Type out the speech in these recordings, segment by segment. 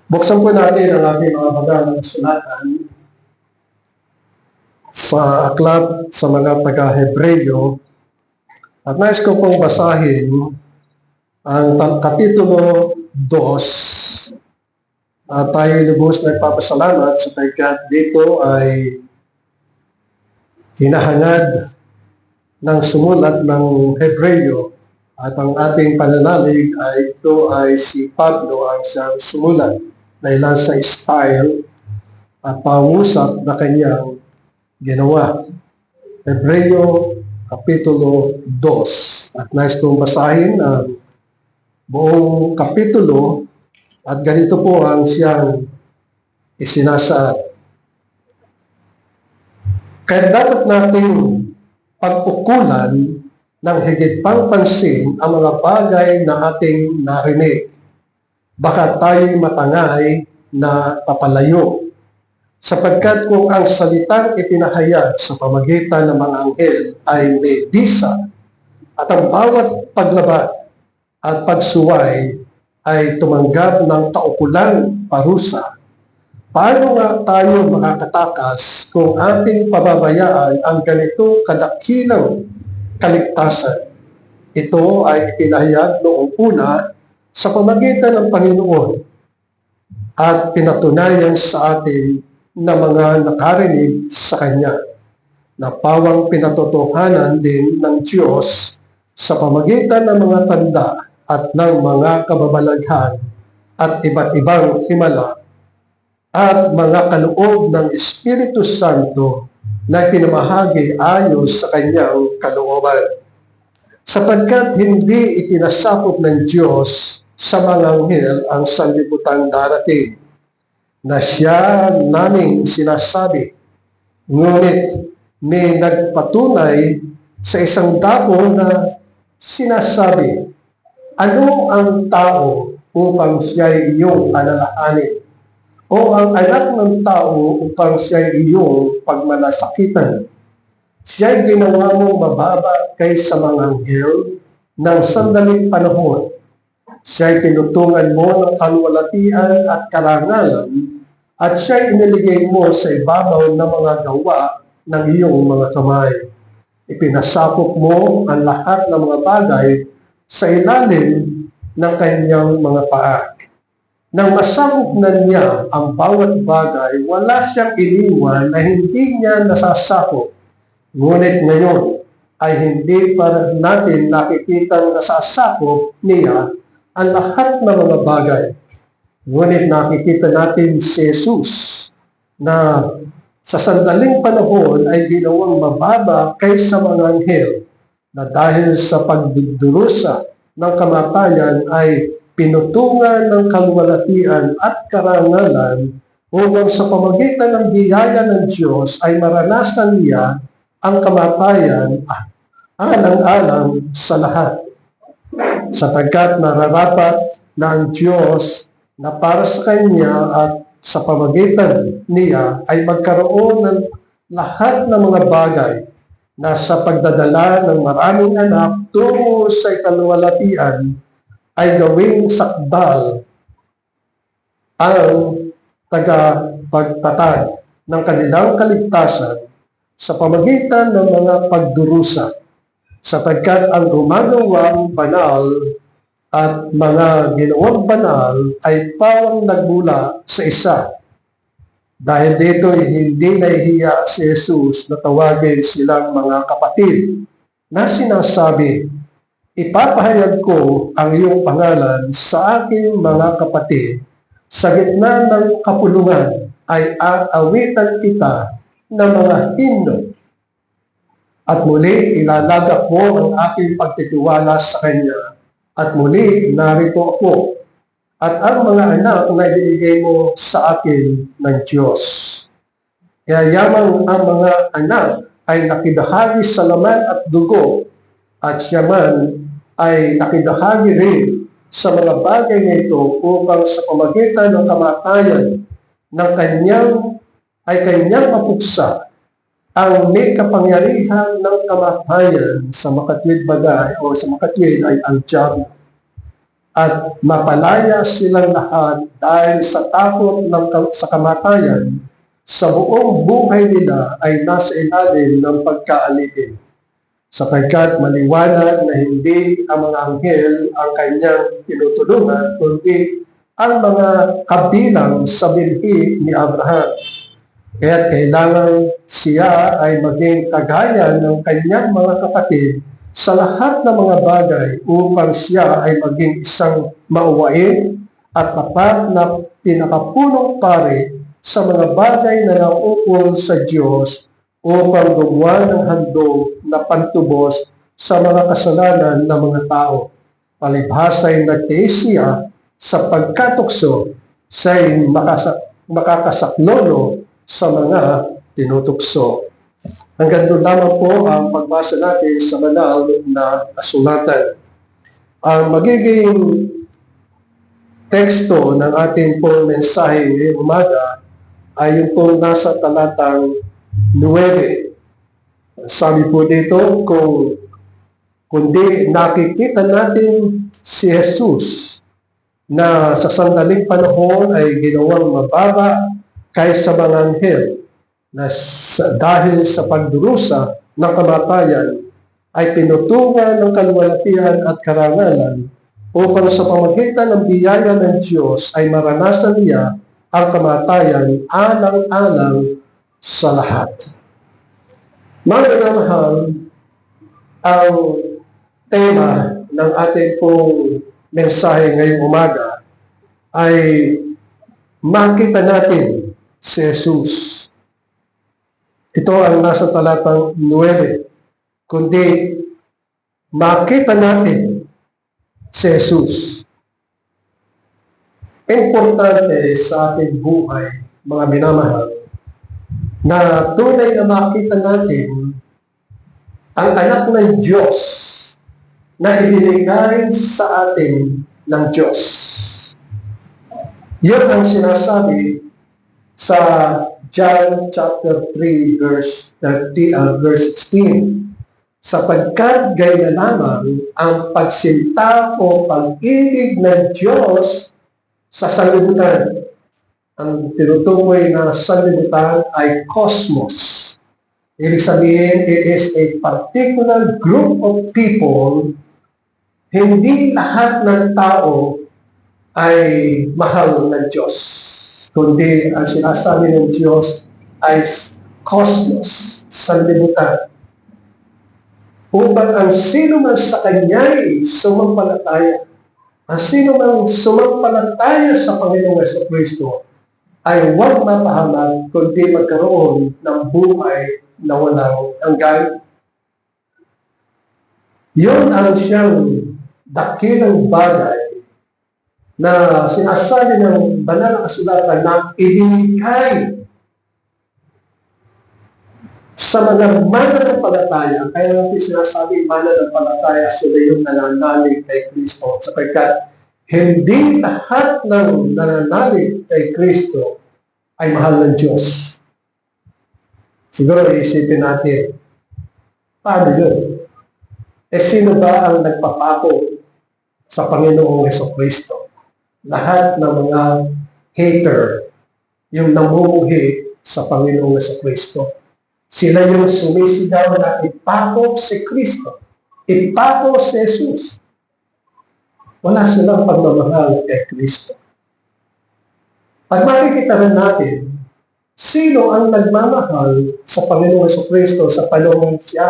Buksan po natin ang ating mga bagalang sulatan sa aklat sa mga taga-Hebreyo at nais ko pong basahin ang Kapitulo 2 at tayo lubos nagpapasalamat sapagkat dito ay hinahangad ng sumulat ng Hebreyo at ang ating pananalig ay ito ay si Pablo ang siyang sumulat dahil sa style at pangusap na kanyang ginawa. Hebreyo Kapitulo 2. At nais kong basahin ang buong kapitulo at ganito po ang siyang isinasaad. Kaya dapat nating pag-ukulan ng higit pang pansin ang mga bagay na ating narinig. Baka tayo'y matangay na papalayo. Sapagkat kung ang salitang ipinahayag sa pamagitan ng mga anghel ay may bisa at ang bawat paglabag at pagsuway ay tumanggap ng kaukulang parusa, paano nga tayo makakatakas kung ating pababayaan ang ganito kadakilang kaligtasan? Ito ay ipinahayag noong una sa pamagitan ng Panginoon at pinatunayan sa atin na mga nakarinig sa Kanya, na pawang pinatotohanan din ng Diyos sa pamagitan ng mga tanda at ng mga kababalaghan at iba't ibang himala at mga kaloob ng Espiritu Santo na pinamahagi ayon sa Kanyang kalooban. Sapagkat hindi ipinasakop ng Diyos sa mga anghel ang sanlibutan darating na siya naming sinasabi, ngunit may nagpatunay sa isang tao na sinasabi, ano ang tao upang siya'y iyong alalahanin? O ang anak ng tao upang siya'y iyong pagmalasakitan? Siya'y ginawa mong mababa kaysa mga anghel ng sandaling panahon. Siya'y pinutungan mo ng kalwalatian at karangalan, at siya'y iniligay mo sa ibabaw ng mga gawa ng iyong mga kamay. Ipinasakop mo ang lahat ng mga bagay sa ilalim ng kanyang mga paa. Nang masakop na niya ang bawat bagay, wala siyang iniwan na hindi niya nasasakop. Ngunit ngayon ay hindi pa natin nakikitang nasasakop niya ang lahat ng mga bagay. Ngunit nakikita natin si Jesus na sa sandaling panahon ay ginawang mababa kaysa mga anghel, na dahil sa pagdurusa ng kamatayan ay pinutungan ng kalwalatian at karangalan upang sa pamagitan ng biyaya ng Diyos ay maranasan niya ang kamatayan alang-alang sa lahat. Sapagkat nararapat na ang Diyos na para sa Kanya at sa pamagitan niya ay magkaroon ng lahat ng mga bagay na sa pagdadala ng maraming anak tungo sa ikalwalatian ay gawing sakdal ang tagapagtatag ng kanilang kaligtasan sa pamagitan ng mga pagdurusa, sapagkat ang gumagawang banal at mga ginawang banal ay pawang nagmula sa isa. Dahil dito hindi nahihiya si Jesus na tawagin silang mga kapatid, na sinasabi, ipapahayag ko ang iyong pangalan sa aking mga kapatid. Sa gitna ng kapulungan ay aawitan kita ng mga himno. At muli ilalagak mo ang aking pagtitiwala sa Kanya. At muli narito ako. At ang mga anak na ibinigay mo sa akin ng Diyos. Kaya yamang ang mga anak ay nakidahagi sa laman at dugo, at siya man ay nakidahagi rin sa mga bagay nito upang sa pamagitan ng kamatayan ng kanyang mapuksa ang may kapangyarihan ng kamatayan sa makatwid bagay o sa makatwid ay ang diablo. at mapalaya silang lahat dahil sa takot sa kamatayan, sa buong buhay nila ay nasa ilalim ng pagkaalipin. Sapagkat maliwanag na hindi ang mga anghel ang kanyang tinutulungan, kundi ang mga kabilang sa binhi ni Abraham. Kaya kailangan siya ay maging kagaya ng kanyang mga kapatid sa lahat ng mga bagay upang siya ay maging isang mauwain at tapat na pinakapunong pari sa mga bagay na naukol sa Diyos upang gumawa ng handog na pantubos sa mga kasalanan ng mga tao. Palibhasa'y nagtiis siya sa pagkatukso siya'y makakasaklolo sa mga tinutukso. Hanggang doon lamang po ang pagbasa natin sa banal na kasulatan. Ang magiging teksto ng ating pong mensahe ngayong umaga ay yung pong nasa talatang 9. Sabi po dito, kundi nakikita natin si Jesus na sa sandaling panahon ay ginawang mababa kaysa mga anghel, na dahil sa pagdurusa ng kamatayan ay pinutungan ng kaluwalhatian at karangalan upang sa pamagitan ng biyaya ng Diyos ay maranasan niya ang kamatayan alang-alang sa lahat. Mga minamahal, ang tema ng ating pong mensahe ngayong umaga ay makita natin si Jesus. Ito ang nasa talatang 9. Kundi makita natin si Jesus. Importante sa ating buhay, mga minamahal, na tunay na makita natin ang anak ng Diyos na ibinigay sa atin ng Diyos. Yun ang sinasabi sa John chapter 3 verse 16. Sapagkat gaya lamang ang pagsinta o pag-ibig ng Diyos sa sanlibutan. Ang tinutukoy na sanlibutan ay cosmos. Ibig sabihin, it is a particular group of people. Hindi lahat ng tao ay mahal ng Diyos, kundi ang sinasabi ng Diyos ay cosmos, sanlibutan. Upang ang sino man sa Kanya'y sumampalataya, ang sino man sumampalataya sa Panginoong Jesucristo ay huwag mapahamak, kundi magkaroon ng buhay na walang hanggan. Yun ang siyang dakilang bagay na sinasabi ng banal na kasulatan na ibinigay sa mga mananampalataya. Kaya natin sinasabi mananampalataya, sila yung nananalig kay Kristo, sapagkat hindi lahat ng nananalig kay Kristo ay mahal ng Diyos. Siguro iisipin natin, paano yun? Sino ba ang nagpapako sa Panginoong Jesucristo? Lahat ng mga hater, yung namumuhi sa Panginoong Jesucristo. Sila yung sumisigaw na ipako si Kristo, ipako si Jesus. Wala silang pagmamahal kay Kristo. Pag makikita rin natin, sino ang nagmamahal sa Panginoong Jesucristo sa panahon siya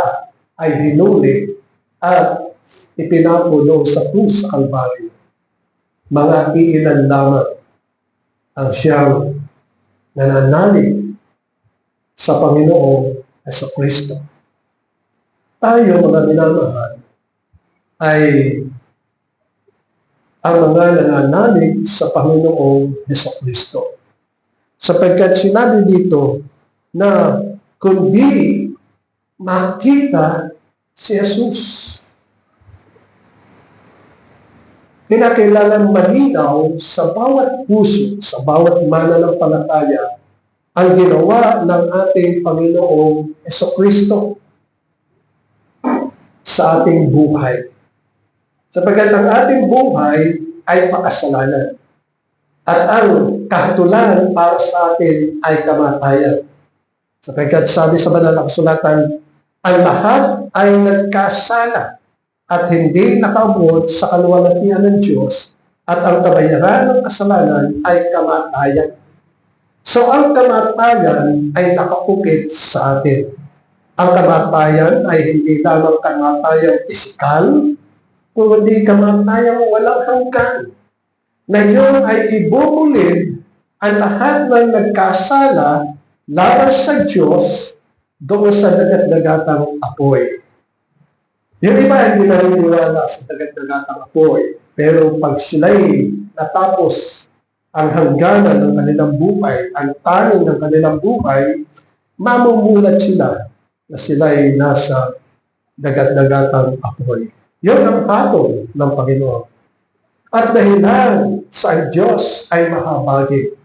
ay hinuli at ipinapulo sa krus sa Kalbaryo? Mga iilan lamang ang siyang nananalig sa Panginoong Jesucristo. Tayo, mga minamahal, ay ang mga nananalig sa Panginoong Jesucristo. Sapagkat sinabi dito na kundi makita si Jesus. Kinakailangan malinaw sa bawat puso, sa bawat mananampalataya, ang ginawa ng ating Panginoong Jesucristo sa ating buhay. Sapagkat ang ating buhay ay makasalanan. At ang kahatulan para sa atin ay kamatayan. Sapagkat sabi sa banal na kasulatan, ang lahat ay nagkasala at hindi nakaabot sa kaluwalhatian ng Diyos at ang kabayaran ng kasalanan ay kamatayan. So ang kamatayan ay nakapukit sa atin. Ang kamatayan ay hindi lamang kamatayan pisikal, kundi kamatayan walang hanggan. Na yun ay ibubulid ang lahat ng nagkasala laban sa Diyos doon sa dagat-dagatang apoy. Yung iba hindi naniniwala sa dagat-dagatang apoy, pero pag sila'y natapos ang hangganan ng kanilang buhay, ang tanin ng kanilang buhay, mamumulat sila na sila'y nasa dagat-dagatang apoy. Yun ang hatol ng Panginoon. At dahilan sa Diyos ay mahabagin.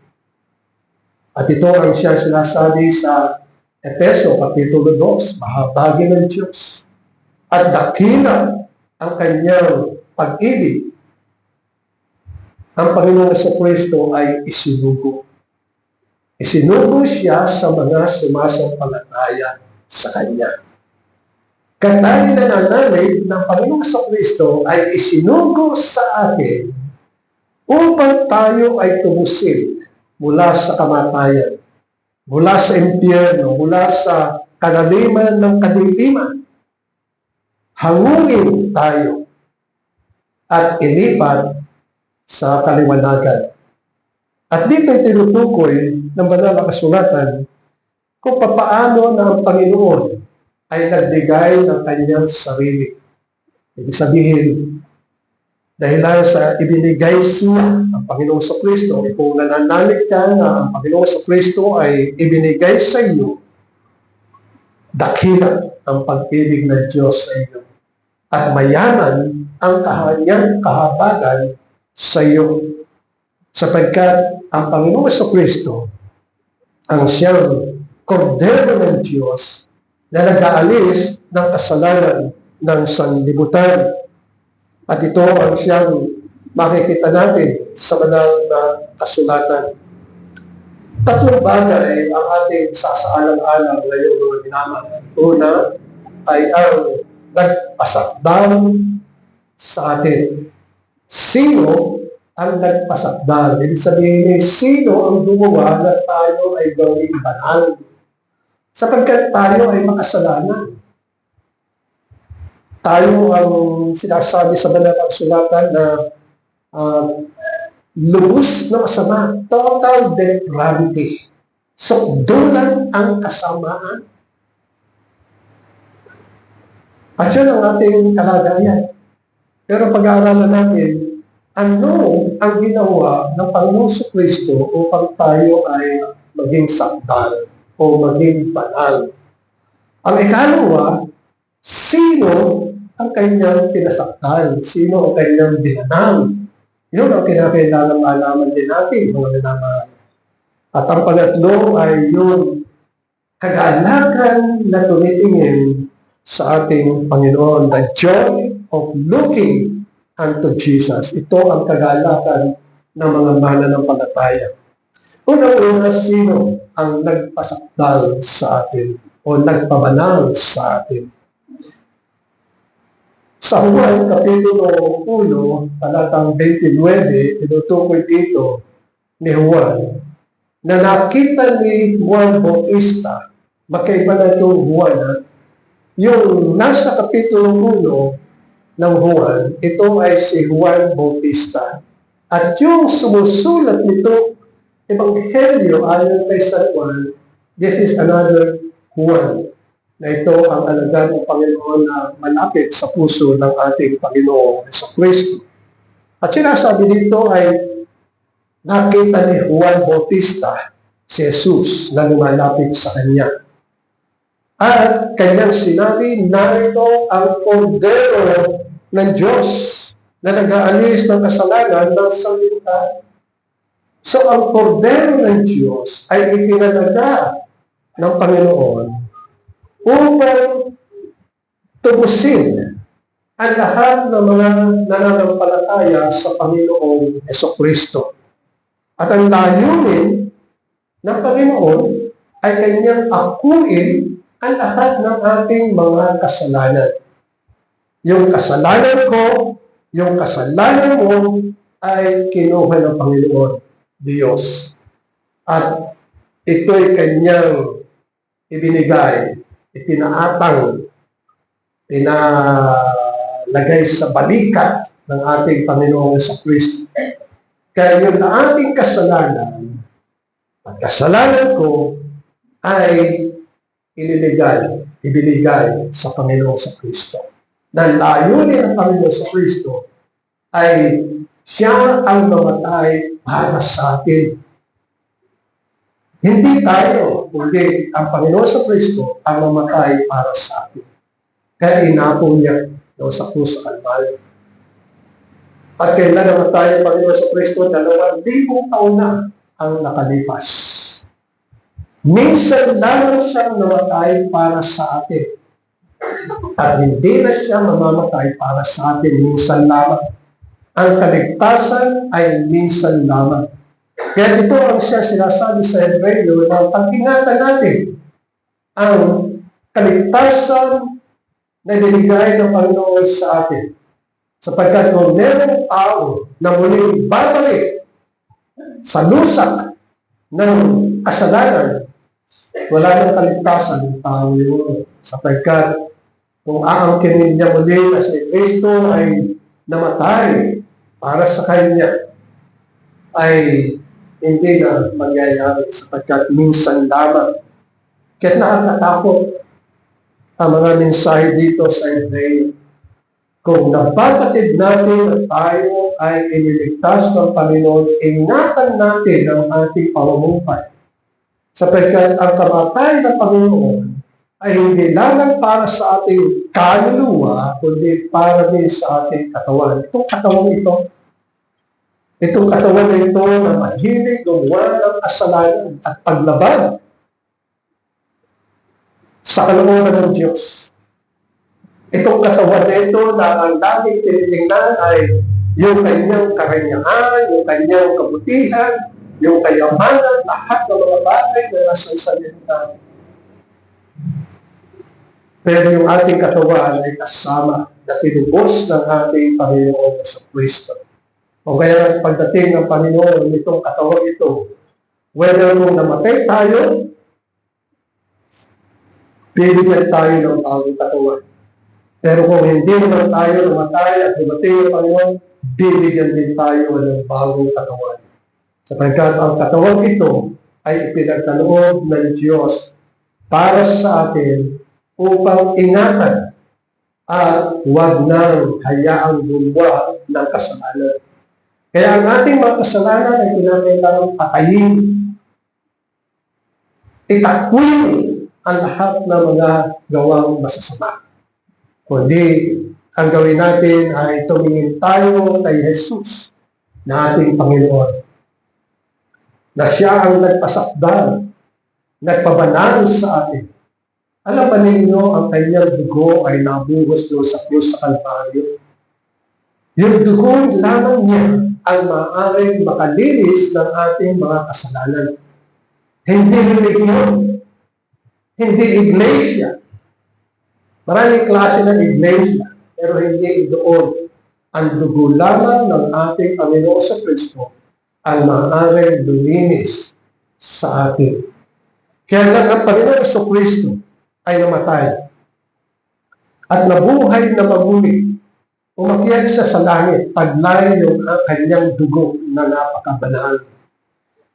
At ito ang siya sinasabi sa Efeso, Kapitulo 2, mahabagin ng Diyos. At dakila ang kanyang pag-ibig. Ang Panginoon sa Kristo ay isinugo. Isinugo siya sa mga sumasampalataya sa Kanya. Katayo na nananalig ng Panginoon sa Kristo ay isinugo sa atin upang tayo ay tumusin mula sa kamatayan, mula sa impyerno, mula sa kanaliman ng kadiliman. Hangungin tayo at ilipat sa kaliwanagan. At dito tinutukoy ng banal na kasulatan kung papaano na ang Panginoon ay nagbigay ng kanyang sarili. Ibig sabihin, dahil sa ibinigay siya ang Panginoon sa Kristo, kung nananalig ka na ang Panginoon sa Kristo ay ibinigay sa iyo, dakila ang pag-ibig ng Diyos sa iyo. At mayaman ang kanyang kahabagan sa iyo. Sapagkat ang Panginoon sa Kristo, ang siyang kordero ng Diyos, na nag-aalis ng kasalanan ng sanlibutan. At ito ang siyang makikita natin sa banal na kasulatan. Tatlong bagay ang ating sasaalang-alang ngayong mga minaman. Una ay ang nagpasakdal sa atin. Sino ang nagpasakdal? Ibig sabihin, sino ang gumawa na tayo ay gawing banal? Sapagkat tayo ay makasalanan. Tayo ang sinasabi sa banal na kasulatan na lubos na masama, total depravity. So, dulan ang kasamaan. At yun ang ating kalagayan. Pero pag-aaralan natin, ano ang ginawa ng Panginoon sa Kristo upang tayo ay maging sakdal o maging banal. Ang ikalawa, sino ang kanyang pinasakdal? Sino ang kanyang binanal? Yun ang kinakailangan malaman din natin, mga minamahal. At ang pangatlo ay yung kagalakan na tumitingin sa ating Panginoon, the joy of looking unto Jesus. Ito ang kagalakan ng mga mananampalataya. Unang-una, sino ang nagpasakdal sa atin o nagpabanal sa atin? Sa Juan, Kapitulo 1, talatang 29, tinutukoy dito ni Juan na nakita ni Juan Bautista, magkaiba na itong Juan, yung nasa Kapitulo 1 ng Juan, ito ay si Juan Bautista. At yung sumusulat nito, Ebanghelyo ayon kay San Juan, this is another Juan, na ito ang alagad ng Panginoon na malapit sa puso ng ating Panginoon sa Kristo. At sinasabi dito ay nakita ni Juan Bautista si Jesus na lumalapit sa kanya. At kanyang sinabi, narito ang kordero ng Diyos na nag-aalis ng kasalanan ng sanlibutan. So, ang kordero ng Diyos ay ipinalaga ng Panginoon upang tubusin ang lahat ng mga nananampalataya sa Panginoong Jesucristo. At ang layunin ng Panginoon ay kanyang akuin ang lahat ng ating mga kasalanan. Yung kasalanan ko, yung kasalanan mo ay kinuha ng Panginoon Diyos. At ito'y kanyang ibinigay, itinaatang, tinalagay sa balikat ng ating Panginoong Jesucristo. Kaya yung ating kasalanan at kasalanan ko ay ibinigay sa Panginoong Jesucristo. Na layunin ng Panginoong Jesucristo ay siya ang namatay para sa atin. Hindi tayo, kundi ang Panginoon Jesucristo ang namatay para sa atin. Kaya inako niya daw sa krus sa Kalbaryo. At kailan namatay ang Panginoon Jesucristo, 2,000 taon na ang nakalipas. Minsan lamang siyang namatay para sa atin. At hindi na siya mamamatay para sa atin minsan lamang. Ang kaligtasan ay minsan lamang. Kaya ito ang siya sinasabi sa Hebreo na pag-ingatan natin ang kaligtasan na binigay ng Panginoon sa atin. Sapagkat kung merong tao na muling babalik sa lusak ng kasalanan, wala nang kaligtasan ng tao yun. Sapagkat kung aangkinin niya muli na si Kristo ay namatay para sa kanya, ay hindi na mangyayari sapagkat minsan lamang. Kaya nakakatakot ang mga mensahe dito sa Hebreo. Kung napapatid natin na tayo ay iniligtas ng Panginoon, ingatan natin ang ating pamumuhay. Sapagkat ang kamatay ng Panginoon ay hindi lamang para sa ating kaluluwa, kundi para din sa ating katawan. Itong katawan ito na mahilig gumawa ng kasalanan at paglabag sa kalooban ng Diyos. Itong katawan na ito na ang daming tinitingnan ay yung kanyang karangyaan, yung kanyang kabutihan, yung kayamanan, lahat ng mga bagay na nasa salita. Pero yung ating katawan ay kasama na tinubos ng ating Panginoon sa Kristo. O kaya pagdating ng Panginoon itong katawan ito, whether kung namatay tayo, bibigyan tayo ng bagong katawan. Pero kung hindi naman tayo namatay at dumating ng Panginoon, bibigyan din tayo ng bagong katawan. Sapagkat ang katawan ito ay ipinagkaloob ng Diyos para sa atin upang ingatan at huwag nang hayaang gumawa ng kasalanan. Kaya ang ating mga kasalanan ay kinakailangang patayin. Itakwil ang lahat ng mga gawang masasama. Kundi ang gawin natin ay tumingin tayo kay Jesus na ating Panginoon. Na siya ang nagpasakdal, nagpabanal sa atin. Alam ba ninyo, ang kanyang dugo ay nabuhos doon sa krus sa Kalbaryo? Yung dugo lamang niya ang maaaring makalinis ng ating mga kasalanan. Hindi religion, hindi iglesia. Maraming klase ng iglesia, pero hindi doon. Ang dugo lamang ng ating Panginoon sa Kristo ang maaaring luminis sa atin. Kaya lang ang Panginoon sa Kristo ay namatay at nabuhay na mamuli. Umakyat siya sa langit, taglay yung kanyang dugo na napakabanal.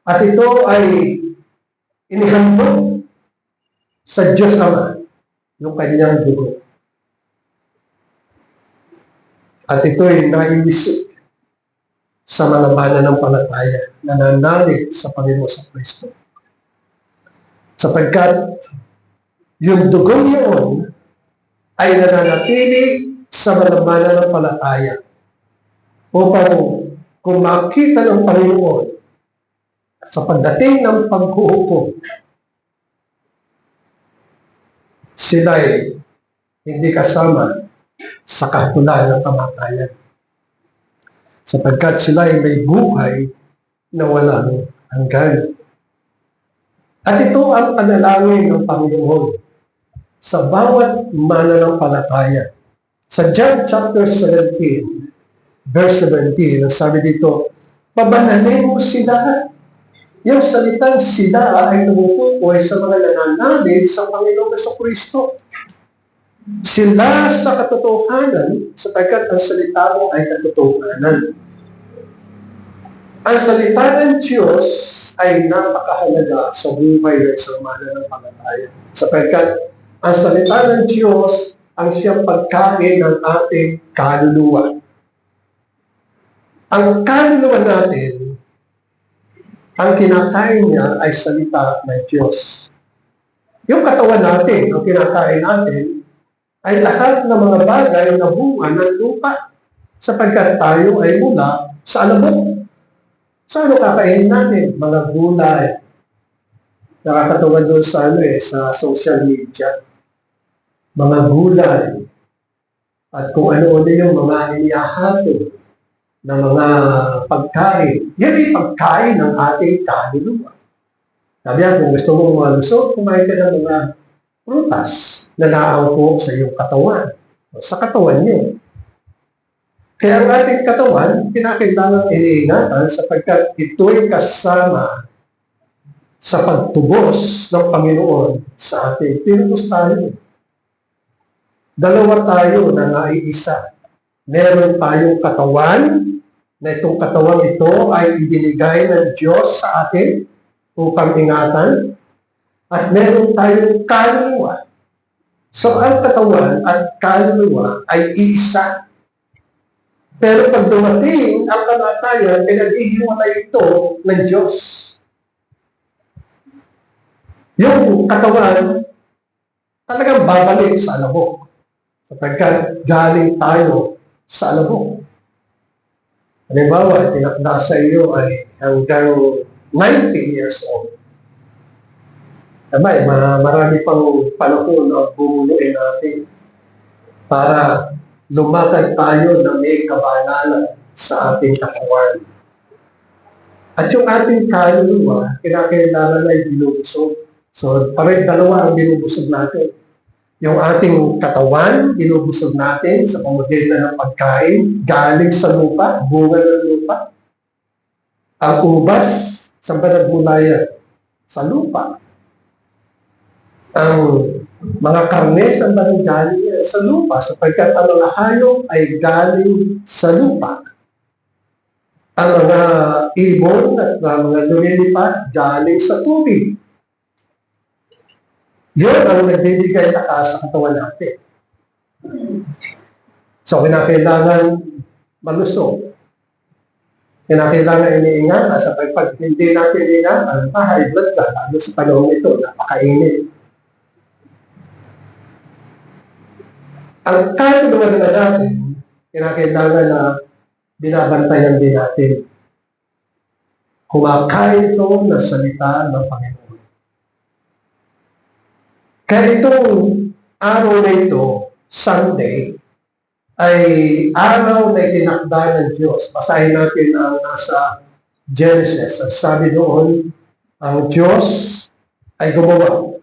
At ito ay inihandog sa Diyos Ama, yung kanyang dugo. At ito ay naiwisik sa mga mananampalataya na nanalig sa Panginoon sa Kristo. Sapagkat yung dugo niyon ay nananatili sa mga mananampalataya upang kung makita ng Panginoon sa pagdating ng paghuhukom, sila'y hindi kasama sa kahatulan ng kamatayan. Sapagkat sila ay may buhay na walang hanggan. At ito ang panalangin ng Panginoon sa bawat mananampalataya. Sa John chapter 17, verse 17, ang sabi dito, pabanalin mo sila. Yung salitang sila ay tumutukoy sa mga nananalig sa Panginoong Jesucristo. Sila sa katotohanan, sapagkat ang salita mo ay katotohanan. Ang salita ng Diyos ay napakahalaga sa buhay ng isang mananampalataya. Sapagkat ang salita ng Diyos ang siyang pagkain ng ating kaluluwa. Ang kaluluwa natin, ang kinakain niya ay salita ng Diyos. Yung katawan natin, ang kinakain natin, ay lahat ng mga bagay na bunga ng lupa sapagkat tayo ay mula sa alabok. So ano kakainin natin? Mga gulay. Nakakatawa doon sa social media. Mga gulay. At kung ano-ano yung mga inihahatid na mga pagkain. Yan ay pagkain ng ating kaluluwa. Sabi yan, kung gusto mong malusog, kumain ka ng mga prutas na naangko sa iyong katawan. Sa katawan niyo. Kaya ang ating katawan, kinakailangan iniingatan sapagkat ito'y kasama sa pagtubos ng Panginoon sa ating tinubos tayo. Dalawa tayo na naiisa. Meron tayong katawan, na itong katawan ito ay ibinigay ng Diyos sa atin upang ingatan. At meron tayong kaluluwa. So ang katawan at kaluluwa ay isa. Pero pag dumating ang kamatayan, pinag-ihiwalay ito ng Diyos. Yung katawan, talagang babalik sa alabok. Sapagkat galing tayo sa alabok. Halimbawa, tinakda sa iyo ay hanggang 90 years old. Sabay, marami pang panahon na bubuluin natin para lumakad tayo na may kabanalan sa ating katawan. At yung ating kaluluwa, kinakailangan ay binubusog. So, parang dalawa ang binubusog natin. Yung ating katawan, binubusog natin sa pamamagitan ng pagkain, galing sa lupa, bunga ng lupa. Ang ubas, saan ba nagmula sa lupa? Ang mga karne, saan ba galing sa lupa? Sapagkat ang mga hayop ay galing sa lupa. Ang mga ibon at mga lumilipad galing sa tubig. Yun ang nagbibigay lakas sa katawan natin. So, kinakailangan malusog. Kinakailangan iniingatan sa pag hindi natin iniingatan, high blood ka, lalo sa panahon ito, napakainit. Ang kaluluwa na natin, kinakailangan na binabantayan din natin. Kumakain ito na salita ng Panginoon. Kaya itong araw na ito, Sunday, ay araw na itinakda ng Diyos. Basahin natin ang nasa Genesis. At sabi doon, ang Diyos ay gumawa.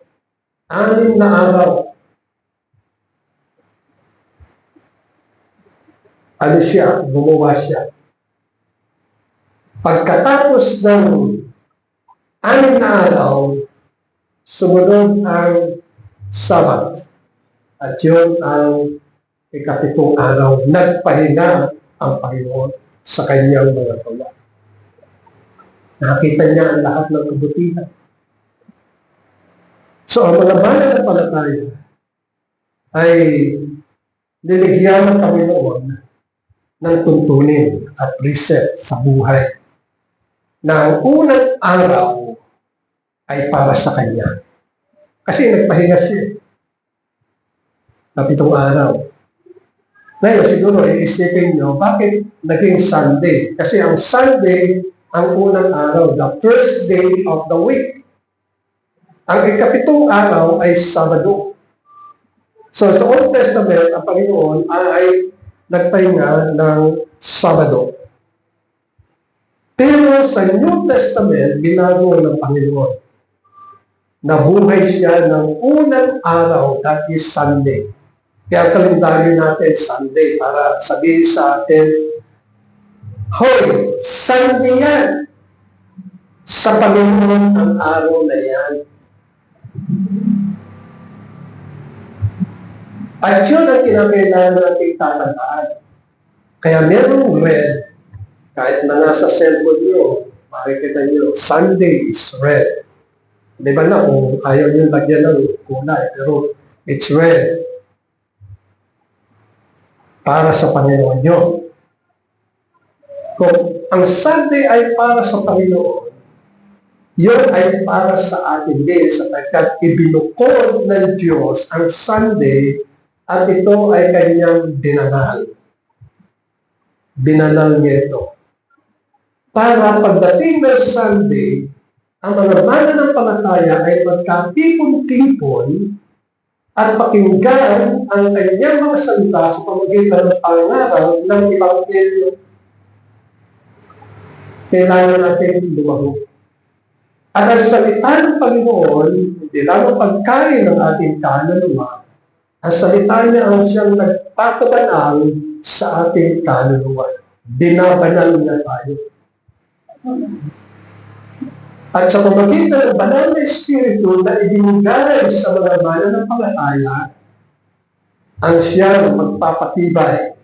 6 na araw. Ano siya? Gumawa siya. Pagkatapos ng 6 na araw, sumunod ang Sabat. At yun ang ikapitong araw, nagpahinga ang Panginoon sa kanyang mga gawa. Nakita niya ang lahat ng kabutihan. So, ang mga mananampalataya ay niligyan ng Panginoon ng tuntunin at reset sa buhay na ang unang araw ay para sa Kanya. Kasi nagpahinga siya. Kapitong araw. Ngayon, siguro, iisipin nyo, bakit naging Sunday? Kasi ang Sunday, ang unang araw, the first day of the week. Ang ikapitong araw ay Sabado. So sa Old Testament, ang Panginoon ay nagpahinga ng Sabado. Pero sa New Testament, binago ng Panginoon. Nabuhay siya ng unang araw, that is Sunday. Kaya kalendaryo natin Sunday para sabihin sa atin, hoy, Sunday yan! Sa Panginoon ang araw na yan. At yun ang kinakailangan natin tatandaan. Kaya merong red, kahit na nasa cellphone nyo, makikita nyo, Sunday is red. Di ba na, kung ayaw nyo lagyan ng kulay, pero it's red. Para sa Panginoon nyo. Kung ang Sunday ay para sa Panginoon, yun ay para sa atin din, sapagkat ibinukod ng Diyos ang Sunday at ito ay kanyang dinanal. Binanal niya ito. Para pagdating ng Sunday, ang mga mananampalataya ay magkatipon-tipon at pakinggan ang kanyang mga salita sa pamamagitan ng pangaral ng Ebanghelyo. Kailangan natin lumago. At ang salita ng Panginoon, hindi lang ang pagkain ng ating kaluluwa, ang salita niya ang siyang nagpapabanal sa ating kaluluwa. Binabanal niya tayo. At sa pamamagitan ng banal na Espiritu na ibinigay sa mga mananampalataya, ang siyang magpapatibay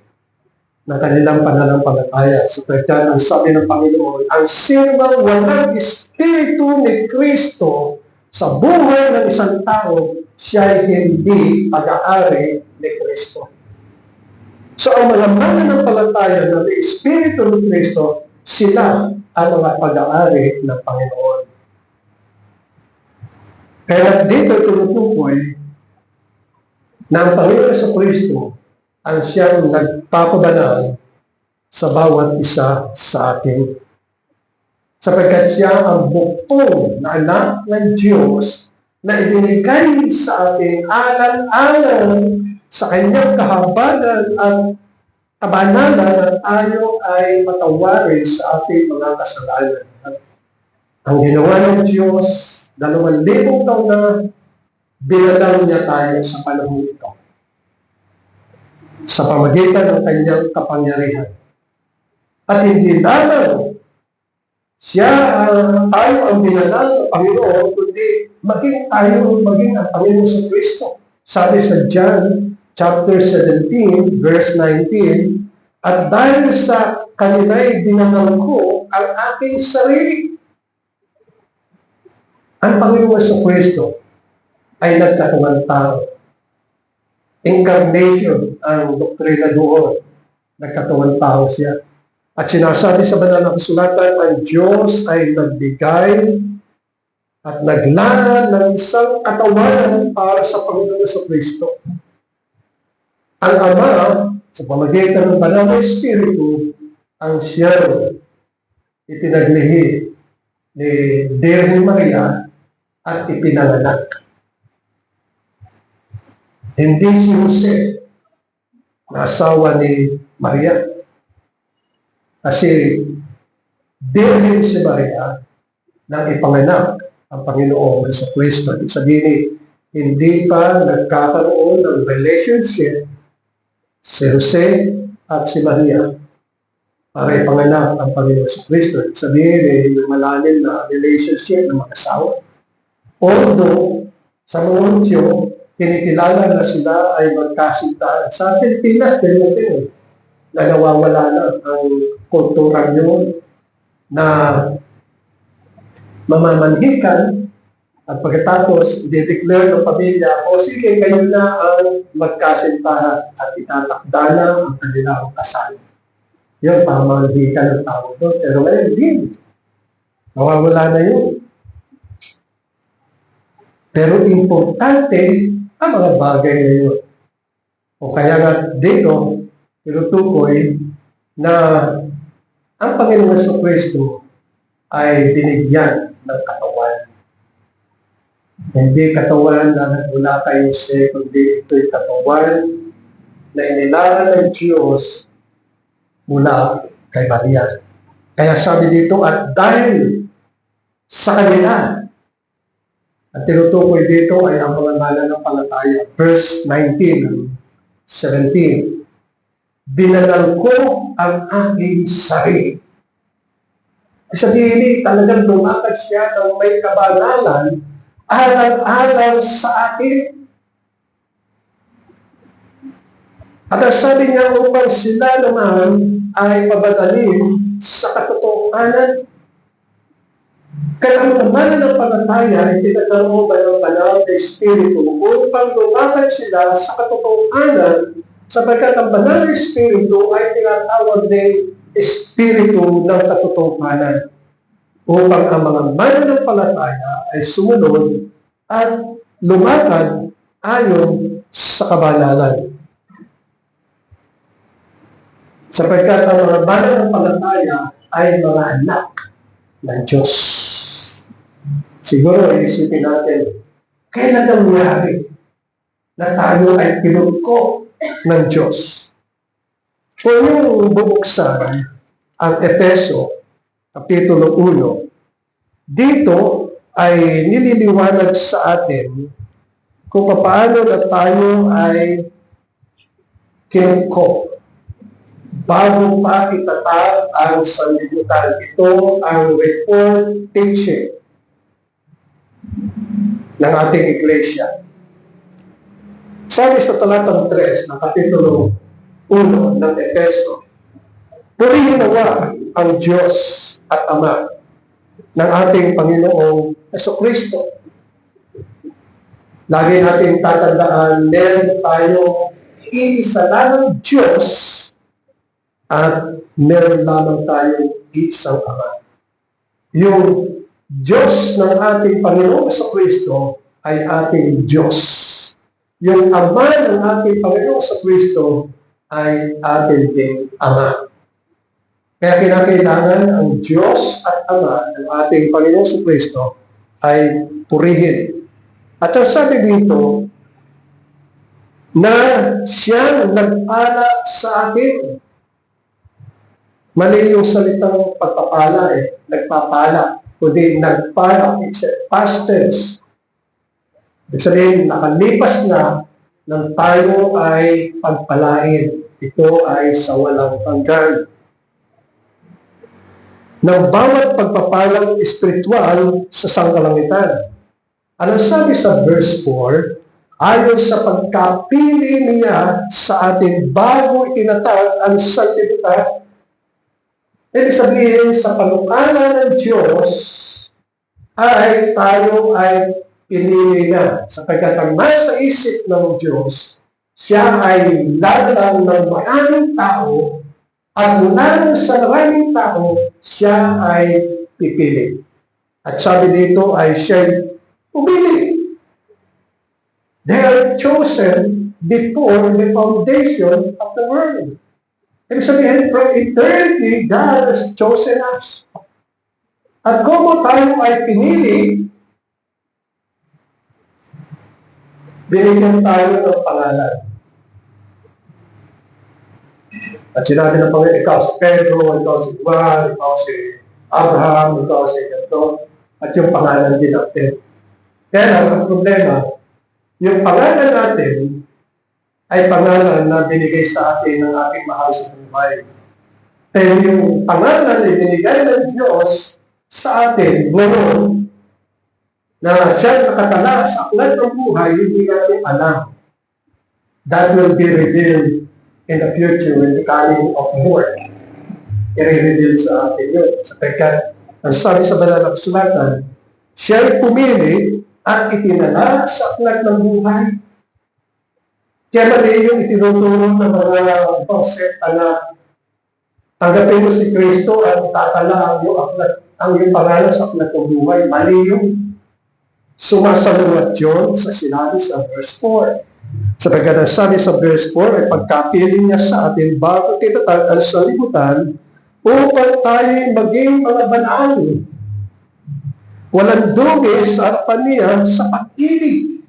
na kanilang pananampalataya. Sapagkat ang sabi ng Panginoon, ang sinumang walang Espiritu ni Kristo sa buhay ng isang tao, siya ay hindi pag-aari ni Kristo. So ang mga mananampalataya na may Espiritu ni Kristo, sila ang mga pag-aari ng Panginoon. Kaya dito tinutukoy na ang Panginoon sa Kristo ang siyang nagpapabanal sa bawat isa sa atin. Sapagkat siya ang buktong na anak ng Diyos na ibinigay sa atin alang-alang sa kanyang kahabagan at kabanalan na tayo ay matawarin sa ating mga kasalanan. Ang ginawa ng Diyos, 2,000 taon na binanal niya tayo sa panahon ito. Sa pamagitan ng kanyang kapangyarihan. At hindi lamang tayo ang binanal ng Panginoon, kundi maging ang Panginoon sa Kristo. Sabi sa John chapter 17, verse 19, at dahil sa kanina'y binanal ko ang aking sarili. Ang Panginoon sa Kristo ay nagkatawang tao. Incarnation ang doktrina doon. Nagkatawang tao siya. At sinasabi sa banal na kasulatan, ang Diyos ay nagbigay at naglana ng isang katawan para sa Panginoon sa Kristo. Ang Ama, sa pamamagitan ng banal na Espiritu, ang siyang itinaglihi ni Virgen Maria at ipinanganak. Hindi si Jose na asawa ni Maria. Kasi Virgen si Maria nang ipanganak ang Panginoon sa Kristo. Ibig sabihin, hindi pa nagkakaroon ng relationship si Jose at si Maria para ipanganak ang Panginoon sa Kristo. Ibig sabihin, yung malalim na relationship ng mag-asawa. Although, sa mga Diyo, kinikilala na sila ay magkasintahan. Sa Pilipinas, din na nawawala na ang kulturang yun na mamamanhikan at pagkatapos i-declare ng pamilya, o sige, kayo na ang magkasintahan at itatakda na ang kanilang kasal. Yun, pamamanhikan ng tao doon. Pero ngayon din, nawawala na yun. Pero importante ang mga bagay na yun. O kaya nga dito, tinutukoy na ang Panginoon sa Kristo ay binigyan ng katawan. Hindi katawan na nagmula kay Jose, kundi ito'y katawan na inilaran ng Diyos mula kay Maria. Kaya sabi dito, at dahil sa kanila, at tinutukoy dito ay ang mga mananampalataya. Verse 19, 17, binanal ko ang aking sarili. Sabihin, talagang lumakad siya ng may kabanalan alang-alang sa akin. At ang sabi niya, upang sila naman ay pabadalin sa katotohanan. Kaya ang naman ng panataya ay tinatawag ng banal na Espiritu upang lumakad sila sa katotohanan, sapagkat ang banal na Espiritu ay tinatawag ng Espiritu ng katotohanan, upang ang mga mananampalataya ay sumunod at lumakad ayon sa kabanalan. Sapagkat ang mga mananampalataya ay mga anak ng Diyos. Siguro isipin natin, kailan nangyari na tayo ay pinugko ng Diyos? Kung yung bubuksan ang Efeso, Kapitulo 1, dito ay nililiwanag sa atin kung paano na tayo ay kinugko bago pa itatag ang sanlibutan. Ito ang report teaching ng ating iglesia. Sabi sa talatang 3 ng Kapitulo 1 ng Efeso, purihin nawa ang Diyos at Ama ng ating Panginoong Jesucristo. Lagi natin tatandaan, meron tayong iisa lamang Diyos at meron lamang tayong isang Ama. Yung Diyos ng ating Panginoong Jesucristo ay ating Diyos. Yung Ama ng ating Panginoong Jesucristo ay ating ding Ama. Kaya kinakailangan ang Diyos at Ama ng ating Panginoong Jesucristo ay purihin. At ang sabi dito, na siyang nagpala sa akin. Mali yung salitang pagpapala nagpapala, kundi nagpala, it's a past tense. Ibig sabihin, nakalipas na nang tayo ay pagpalain. Ito ay sa walang hanggan. Ng bawat pagpapalang espiritual sa sangkalangitan. Ano sabi sa verse 4? Ayon sa pagkapili niya sa atin bago itinatag ang sanlibutan. Ibig sabihin, sa panukalan ng Diyos ay tayo ay pinili niya. Sapagkat ang nasa isip ng Diyos, siya ay lalalang ng maraming tao at mula sa maraming tao, siya ay pipili. At sabi dito ay siya pumili. They are chosen before the foundation of the world. Ibig sabihin, from eternity, God has chosen us. At kung tayo ay pinili, binigyan tayo ng pangalan. At sinabi ng Panginoon, ikaw si Pedro, ikaw si Juan, ikaw si Abraham, ikaw si Ganto, at yung pangalan din natin. Kaya ang problema, yung pangalan natin ay pangalan na binigay sa atin ng ating mahal sa buhay. Pero yung pangalan na binigay ng Diyos sa atin ngayon, na siya nakatala sa aklat ng buhay, hindi natin alam. That will be revealed in the future when the coming of the Lord. I-reveal sa atin yun. Sapagkat, ang sabi sa banal na kasulatan, siya'y pumili at itinala sa aklat ng buhay. Kaya mali yung itinuturo ng mga konsepta na tanggapin mo si Kristo at tatala ang iyong pangalan sa aklat ng buhay. Mali yung sumasaluwat yun sa sinabi sa verse 4. Sapagkat ang sabi sa verse 4 ay pagkapili niya sa atin bago titatag ang sanlibutan upang tayo maging mga banal Walang dugi sa harapan niya sa pag-ibig.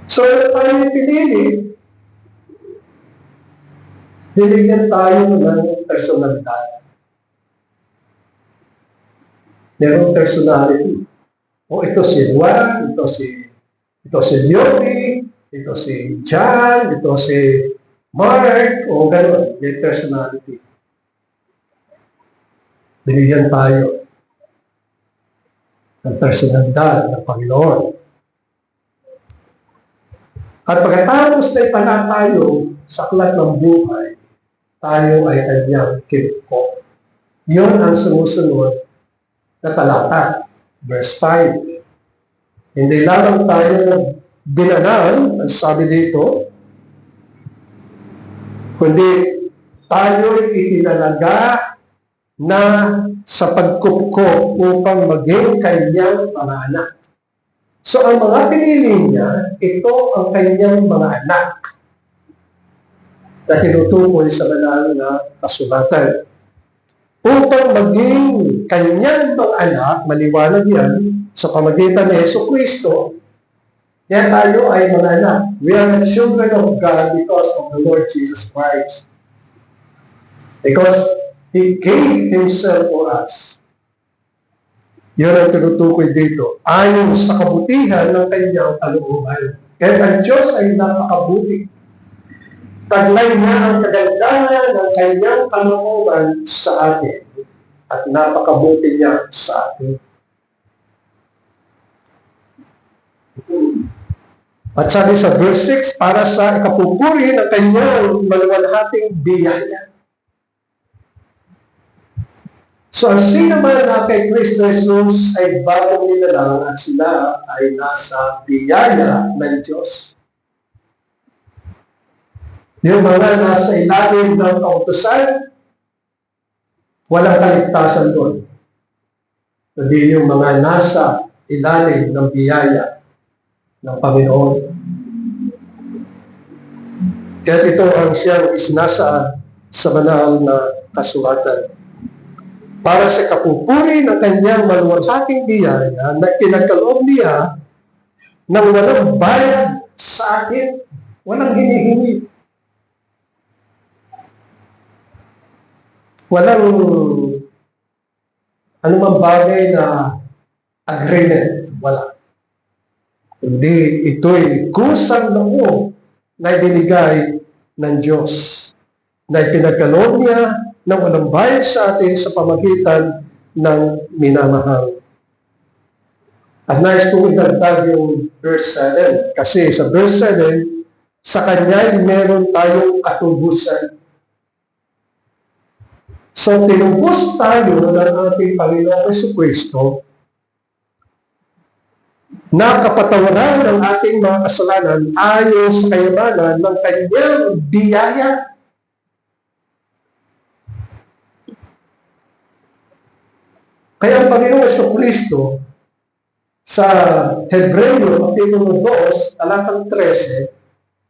So, tayo pinili, binigyan tayo ng personalidad. Merong personality. O ito si Juan, ito si Leonie, ito si John, ito si Mark, o gano'n. May personality. Binigyan tayo ng personalidad ng Panginoon. At pagkatapos na ipala tayo sa aklat ng buhay, tayo ay kanyang kinuko. Yun ang sumusunod na talata, verse 5. Hindi lamang tayo binanal, ang sabi dito, kundi tayo itinalaga na sa pagkupko upang maging kanyang mga anak. So ang mga pinili niya, ito ang kanyang mga anak na tinutukoy sa banal na kasulatan. Upang maging kanyang mga anak, maliwanag yan, sa pamagitan ni Jesucristo, yan tayo ay mga anak. We are the children of God because of the Lord Jesus Christ. Because He gave Himself for us. Yun ang tinutukoy dito. Ayon sa kabutihan ng kanyang kalooban. Kaya ang Diyos ay napakabuti. Taglay niya ang kagandahan ng kanyang kalooban sa atin. At napakabuti niya sa atin. At sabi sa verse 6, para sa ikapupuri ng kanyang maluwalhating biyaya. So, ang sino man na kay Kristo Jesus ay bagong nilalang at sila ay nasa biyaya ng Diyos. Yung mga nasa ilalim ng kautusan, walang kaligtasan doon. Hindi yung mga nasa ilalim ng biyaya ng Panginoon. Kaya ito ang siyang isinasaan sa banal na kasulatan. Para sa kapupuri ng kanyang maluwalhating biyaya na kinagkaloob niya ng walang bayad sa atin, walang hinihingi. Walang anumang bagay na agreement, wala. Hindi, ito'y kusang loob na ibinigay ng Diyos na ipinagkaloob niya ng walang bayad sa atin sa pamagitan ng minamahal. At nais kong idagdag yung verse 7. Kasi sa verse 7, sa Kanya meron tayong katubusan. So, tinubos tayo ng ating Panginoong Jesucristo na kapatawaran ng ating mga kasalanan ayon sa kayamanan ng Kanyang biyaya. Kaya ang Panginoong Jesucristo sa Hebreo, Kapitulo 2, talatang 13,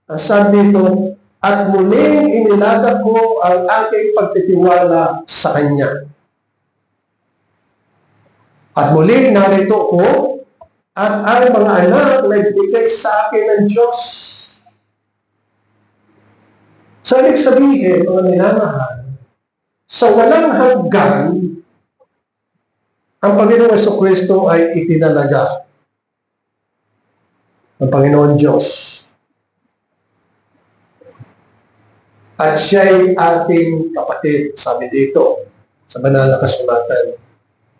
ang sabi dito, at muling inilatag ko ang aking pagtitiwala sa Kanya. At muling narito ko at ang mga anak na ibigay sa akin ng Diyos. So, ibig sabihin, mga minamahal, sa walang hanggan, ang Panginoong Jesucristo ay itinalaga ng Panginoon Diyos. At siya'y ating kapatid, sabi dito, sa banal na kasulatan.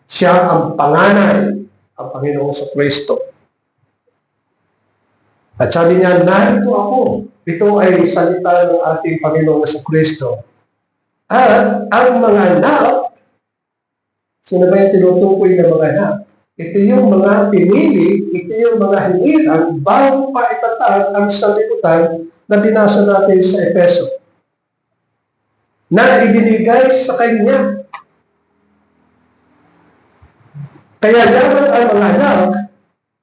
Siya ang panganay, ang Panginoong Jesucristo. At sabi niya, narito ako. Ito ay salita ng ating Panginoong Jesucristo. At ang mga anak, sino ba yung tinutukoy ng mga anak? Ito yung mga pinili, ito yung mga hinilang bago pa itatag ang sanlibutan na binasa natin sa Efeso. Na ibinigay sa Kanya. Kaya dapat ang mga anak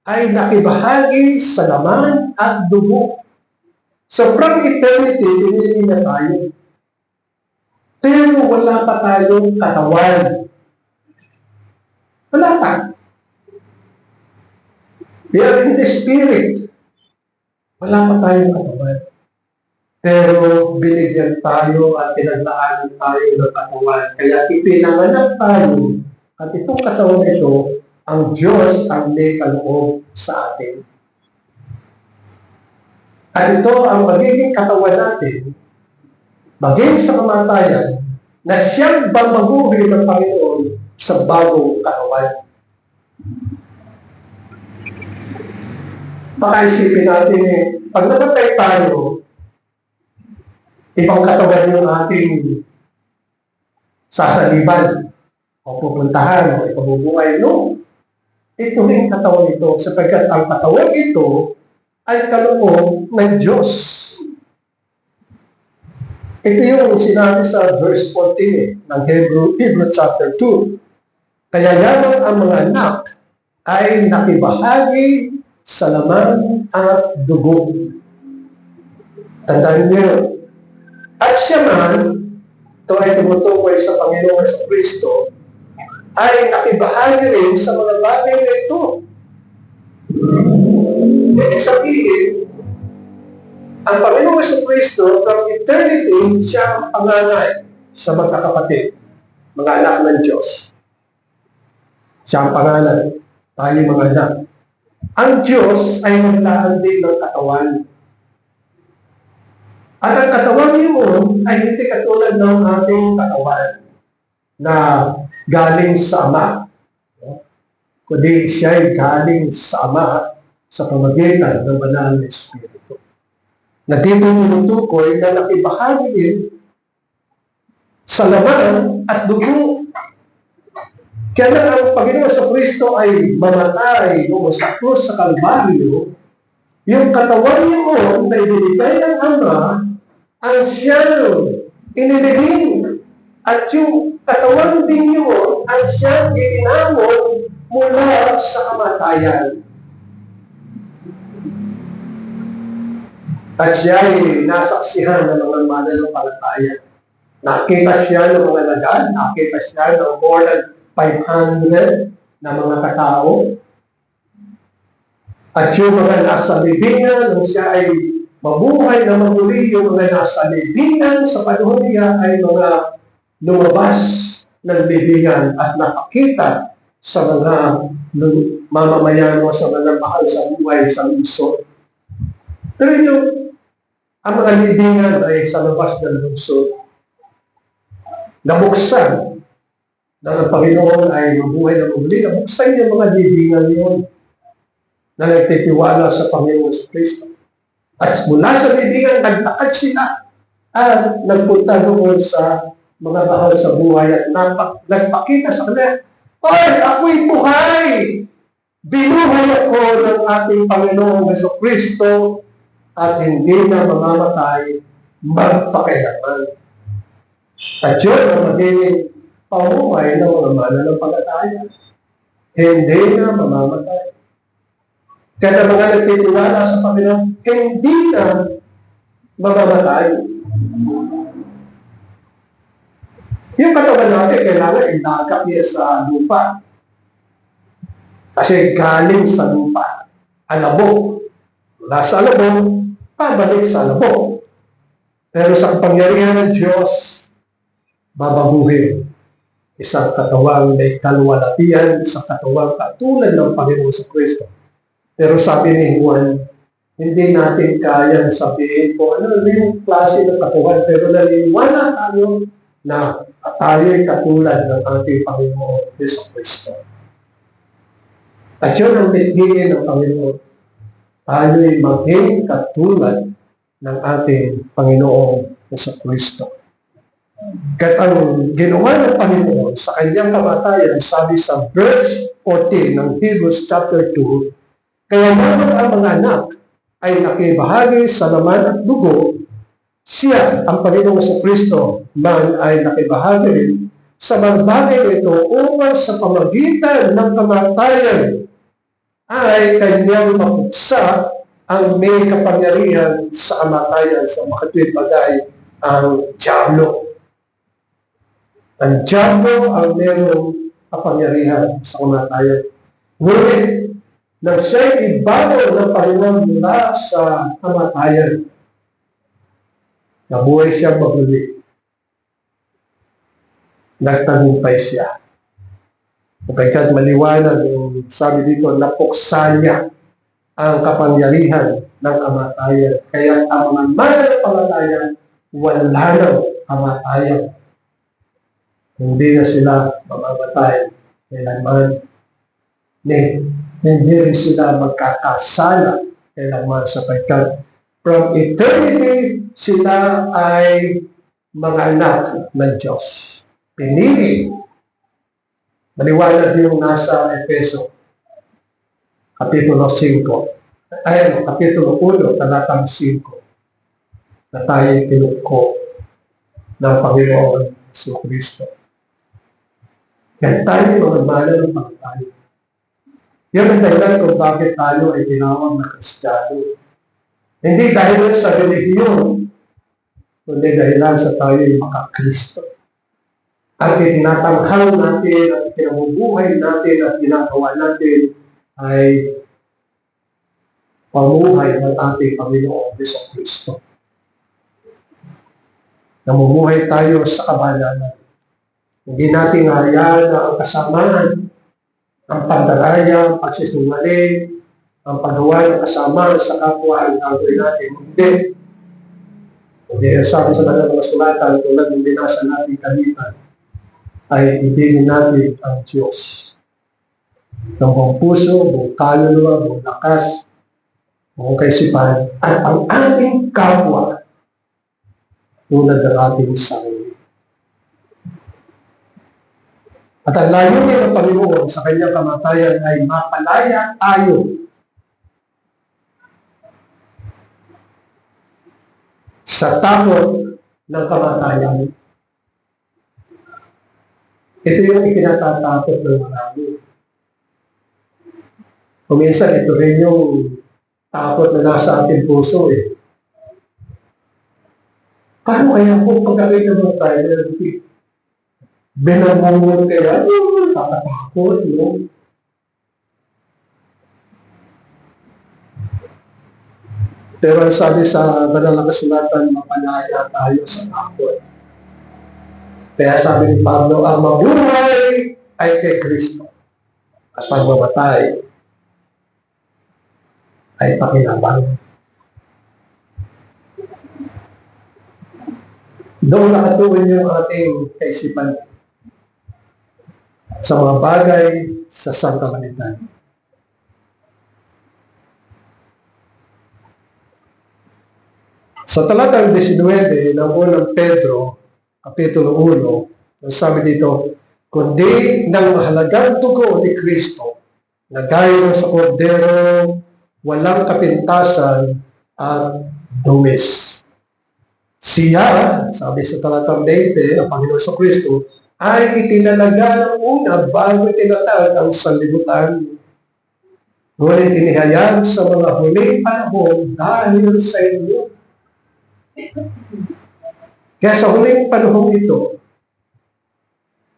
ay nakibahagi sa laman at dugo. So from eternity, pinili na tayo. Pero wala pa tayong katawan. Wala pa. We are in the spirit. Wala pa tayong katawan. Pero binigyan tayo at pinaglaan tayo ng katawan. Kaya ipinanganak tayo at itong katawan ito, ang Diyos ang may kaloob sa atin. At ito ang magiging katawan natin, maging sa kamatayan, na siyang babaguhin ng Panginoon sa bagong katawan. Baka isipin natin pag namatay tayo, ibang katawan yung ating sasaliban o pupuntahan o ipabubuhay. No. Ito yung katawan ito sapagkat ang katawan ito ay kaloob ng Diyos. Ito yung sinabi sa verse 14 ng Hebrew chapter 2. Kaya lamang ang mga anak ay nakibahagi sa laman at dugo. Tandaan niyo, at siya man, ito ay tumutukoy sa Panginoon sa Kristo, ay nakibahagi rin sa mga bagay na ito. Ibig sabihin, ang Panginoon sa Kristo, from eternity, siya ang panganay sa magkakapatid, mga anak ng Diyos. Siya ang panganay, tayo mga anak. Ang Diyos ay maglaan din ng katawan. At ang katawan yun ay hindi katulad ng ating katawan na galing sa Ama. Kundi siya ay galing sa Ama sa pamamagitan ng Banal na Espiritu. Na dito tinutukoy na nakibahagi din sa laman at dugo. Kaya na ang Panginoon sa Kristo ay mamatay o sa krus sa Kalbaryo, yung katawan yun na ibinigay ng Ama ang siyang inilibing. At yung katawan din yun ang siyang itinamon mula sa kamatayan. At siya ay nasaksihan ng mga mananampalataya. Nakita siya ng mga lagan, nakita siya ng more than 500 na mga katao. At yung mga nasa libingan, nung siya ay mabuhay na mamuli, yung mga nasa libingan sa panahon niya ay mga lumabas ng libingan at nakakita sa mga mamamayan o sa mga mahal sa buhay sa lungsod. Pero yung ang mga libingan ay sa labas ng lungsod. Nabuksan na ng Panginoon ay mabuhay na mamuli. Nabuksan yung mga libingan yun na nagtitiwala sa Panginoon sa Kristo. At mula sa libingan, nagtakad sila at nagpunta doon sa mga mahal sa buhay at nagpakita sa kanila, "Oy, ako'y buhay! Binuhay ako ng ating Panginoong Hesus Kristo at hindi na mamamatay magpakailanman." At yun ang magiging pamuhay ng mga mananampalataya. Hindi na mamamatay. Kaya mga nagtitiwala sa Panginoon, hindi na mamamatay. Yung katawan natin, kailangan ilagak niya sa lupa. Kasi galing sa lupa. Alabok. Mula sa alabok, pabalik sa alabok. Pero sa kapangyarihan ng Diyos, babaguhin. Isang katawang may kaluwalhatian, isang katawang katulad ng Panginoon sa Kristo. Pero sabi ni Juan, hindi natin kaya sabihin kung ano yung klase ng katawan, pero naniwala tayo na tayo'y katulad ng ating Panginoon Hesus Kristo. At yun ang pinigin ng Panginoon. Tayo'y maging katulad ng ating Panginoon Hesus Kristo. Kat ang ginawa ng Panginoon sa kanyang kamatayan, sabi sa verse 14 ng Hebrews chapter 2, kaya naman ang mga anak ay nakibahagi sa laman at dugo, siya, ang Panginoon sa Kristo, man ay nakibahagi rin sa mga bagay ito upang sa pamagitan ng kamatayan ay kanyang mapuksa ang may kapangyarihan sa kamatayan, sa makatwid bagay, ang Diablo. Ang Diablo ang merong kapangyarihan sa kamatayan. Ngunit, nang siya'y ibabaw ng Panginoon mula sa kamatayan, nabuhay siya maguli. Nagtagumpay siya. Kapagkat maliwanag yung sabi dito, napuksa niya ang kapangyarihan ng kamatayan. Kaya ang mga mananampalataya, wala ng kamatayan. Hindi na sila mamamatay kailanman. Hindi rin sila magkakasala kailanman sapagkat from eternity, sila ay mga anak ng Diyos. Pinili. Maliwanag yung nasa Efeso, Kapitulo 5. Kapitulo 1, talatang 5. Na tayo'y pinukko ng Panginoon sa Kristo. Yan tayo mga mananampalataya. Yan ang dahilan kung bakit tayo ay tinawag na Kristiyano. Hindi dahil sa relihiyon, kundi dahilan sa tayo ay makakristo. At itinatanghal natin at itinabubuhay natin at ginagawa natin ay pamuhay ng ating Panginoon Hesus Kristo. Namumuhay tayo sa kabanalan. Hindi natin hayaan na ang kasamaan, ang pandaraya, ang pagsisinungaling, ang paggawa ng kasamaan sa kapwa ang gagawin natin. Hindi sabi sa mga sulatan tulad ng binasa natin kanina, ay ibigin natin ang Diyos. Ng buong puso, buong kaluluwa, buong lakas, buong kaisipan, at ang ating kapwa tulad ng ating sarili. At ang layunin ng Panginoon sa kanyang kamatayan ay mapalaya tayo sa takot ng kamatayan. Ito yung ikinatatakot ng marami. Kuminsan, ito rin yung takot na nasa ating puso eh. Paano kaya kung pagkakita mo tayo, binangungon kaya, tatatakot, no? Pero sabi sa banal na kasulatan, mapalaya tayo sa takot. Kaya sabi ni Pablo, ang mabuhay ay kay Kristo. At pagmamatay ay pakinabang. Doon nakatuon yung ating kaisipan sa mga bagay sa sangkatauhan. Sa talatang 19 ng unang Pedro, Kapitulo 1, sabi dito, kundi ng mahalagang dugo ni Kristo, na gaya sa kordero, walang kapintasan at dumis. Siya, sabi sa talatang 20, ang Panginoon sa Kristo, ay itinalaga ng una bago itinatag ang sanlibutan. Ngunit inihayag sa mga huling panahon dahil sa inyo. Kaya sa huling panahon ito,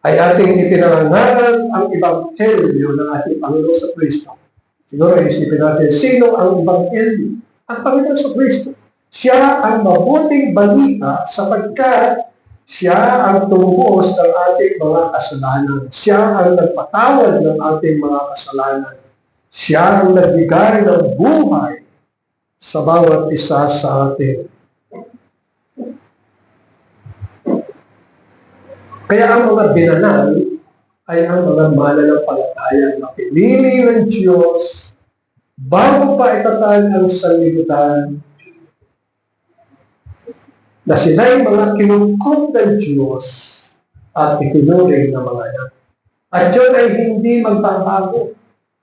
ay ating ipinangaral ang Ebanghelyo ng ating Panginoon sa Kristo. Siguro isipin natin, sino ang Ebanghelyo? Ang Panginoon sa Kristo. Siya ang mabuting balita sapagkat siya ang tumubuhos ng ating mga kasalanan. Siya ang nagpatawad ng ating mga kasalanan. Siya ang nagbigay ng buhay sa bawat isa sa atin. Kaya ang mga binanal ay ang mga mananampalataya na pinili ng Diyos bago pa itatag ang sanlibutan, na sila'y mga kinungkot ng Diyos at itinuring na mga anak. At yun ay hindi magbabago.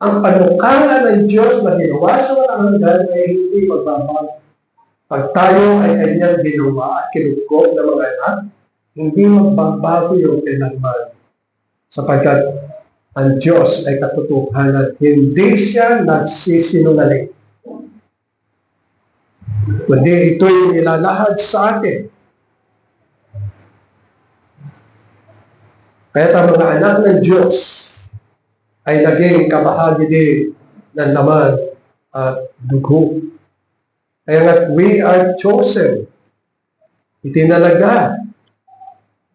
Ang panukala ng Diyos na ginawa sa mga hanggan ay hindi magbabago. Pag tayo ay kanyang ginawa at kinungkot ng mga anak, hindi magbabago yung kailanman. Sapagkat ang Diyos ay katotohanan. Hindi siya nagsisinungaling. Kundi ito'y nilalahad sa atin. Kaya ang mga anak ng Diyos ay naging kabahagi din ng laman at dugo. Kaya nga, we are chosen. Itinalaga.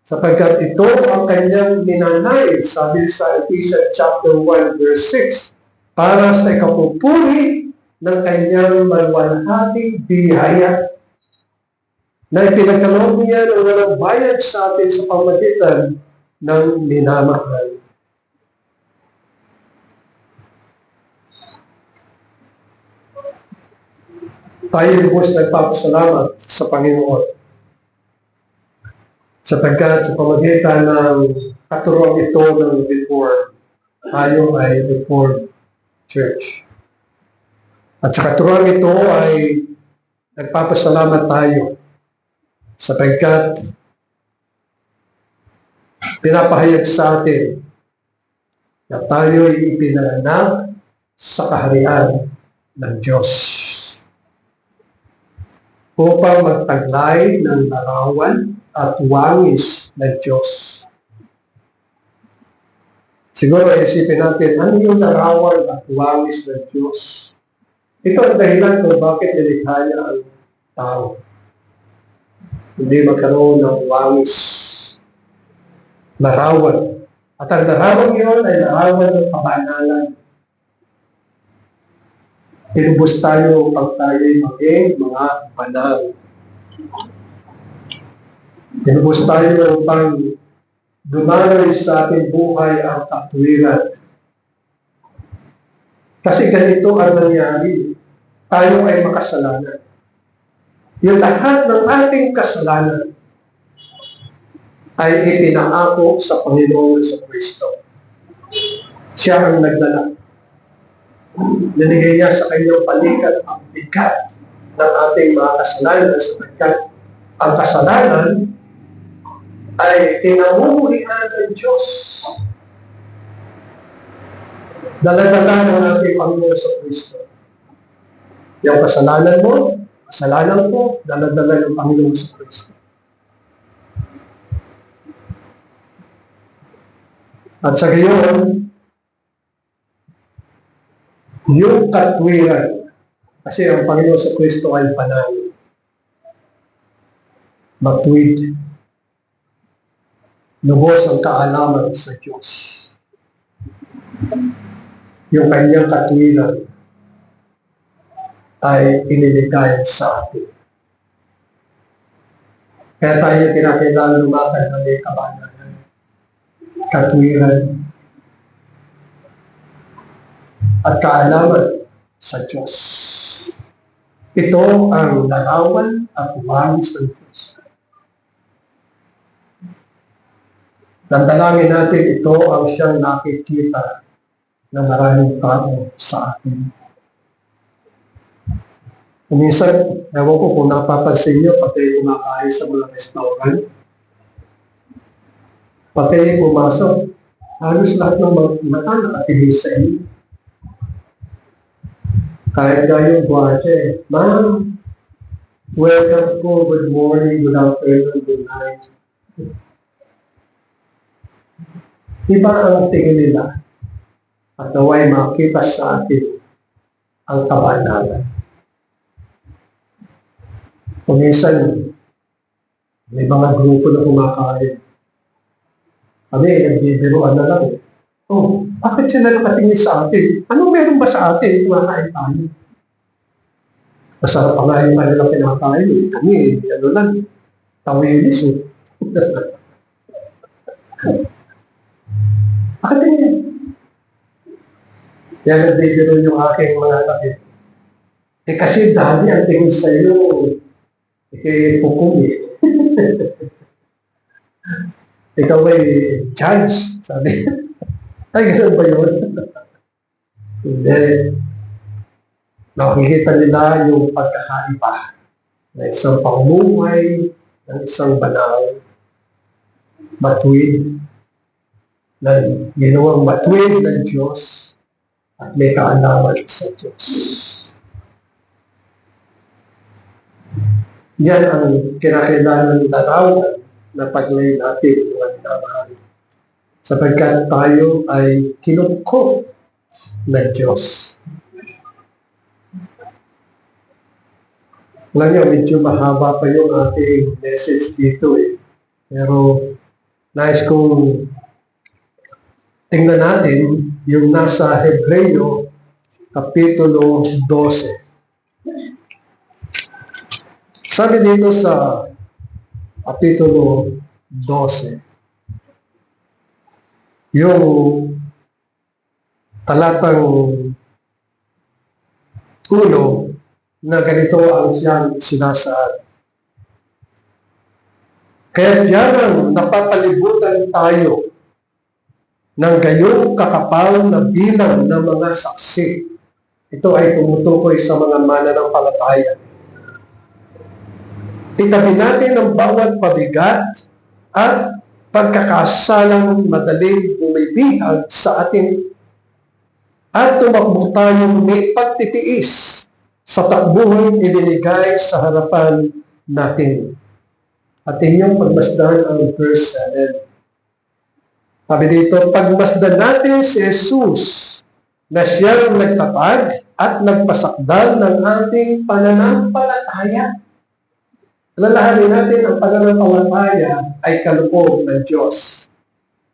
Sapagkat ito ang kanyang ninanay, sabi sa Ephesians chapter 1, verse 6, para sa ikapupuri ng kanyang malwalhating biyaya na ipinagkaloob niya ng walang bayad sa atin sa pamagitan ng minamahal. Tayo lubos nagpapasalamat sa Panginoon sapagkat sa pamagitan ng katuruan ito ng Reform, tayo ay Reformed Church. At sa katuruan ito ay nagpapasalamat tayo sapagkat pinapahayag sa atin na tayo ay ipinanganak sa kaharian ng Diyos upang magtaglay ng larawan at wangis ng Diyos. Siguro isipin natin, ano yung larawan at wangis ng Diyos? Ito ang dahilan kung bakit nilikha niya ang tao. Hindi magkaroon ng wangis, larawan. At ang larawan yun ay larawan ng kabanalan. Tinubos tayo pag tayo'y maging mga banal. Tinubos tayo ng pang dumaloy sa ating buhay ang katwiran. Kasi ganito ang nangyari. Tayo ay makasalanan. Yung lahat ng ating kasalanan ay ipinaako sa Panginoon sa Kristo. Siya ang nagdala. Nanigay niya sa kanyang balikat ang bigat ng ating mga kasalanan sapagkat ang kasalanan ay kinamumuhian ng Diyos. Dala-dala ng ating Panginoon sa Kristo. Yung kasalanan mo, kasalanan ko, dala-dala ng Panginoon sa Kristo. At sa gayon, yung katwiran, kasi ang Panginoon sa Kristo ay panalo. Matuwid. Lubos ang kaalaman sa Diyos. Yung kanyang katwiran ay iniligay sa atin. Kaya tayo kinakailangan lumakad ng may kabanalan, katwiran, at kaalaman sa Diyos. Ito ang larawan at wangis ng Diyos. Nandalangin natin ito ang siyang nakikita ng maraming tao sa atin. Minsan, ewan ko kung napapansin nyo, pati kumakain sa mga restaurant, pati pumasok, halos lahat ng mga mata nakatingin sa inyo. Kahit na yung buwate, ma'am, welcome po, good morning, good afternoon, good night. Iba ang tingin nila at naway makita sa atin ang kabanalan. Kung minsan, may mga grupo na kumakain. Kami, nagbibiruan na lang. Oh, bakit sila nakatingin sa atin? Anong meron ba sa atin? Kumakain tayo. Masarap pa nga yung kanilang pinakain. Kami, ano lang, tawilis. Bakit yun? Yan nagbibiro yung aking mga kapit. Kasi dami ang tingin sa iyo, pukumi. Ikaw ay judge, sabi. Ay, gano'n ba yun? Hindi. Nakikita nila yung pagkakaiba na isang pamumuhay ng isang banal, matuwid, na ginawang matuwid ng Diyos at may kaalaman sa Diyos. Yan ang kinakailangan ng larawan na paglay natin ng minamahal. sapagkat tayo ay kinukop ng Diyos. Alam niyo, medyo mahaba pa yung ating message dito eh. Pero nais kong tingnan natin yung nasa Hebreo Kapitulo 12. Sabi dito sa Kapitulo 12, yung talatang 1, na ganito ang siyang sinasaad. Kaya diyan napapalibutan tayo ng gayong kakapal na bilang ng mga saksi. Ito ay tumutukoy sa mga mananampalataya. Itabi natin ang bawat pabigat at pagkakasalang madaling bumibihag sa atin at tumakbo tayong may pagtitiis sa takbuhang ibinigay sa harapan natin. At inyong pagmasdan ang verse 7. Sabi dito, pagmasdan natin si Jesus na siyang nagtatag at nagpasakdal ng ating pananampalataya. Alalahanin natin ang pananampalataya ay kaloob ng Diyos.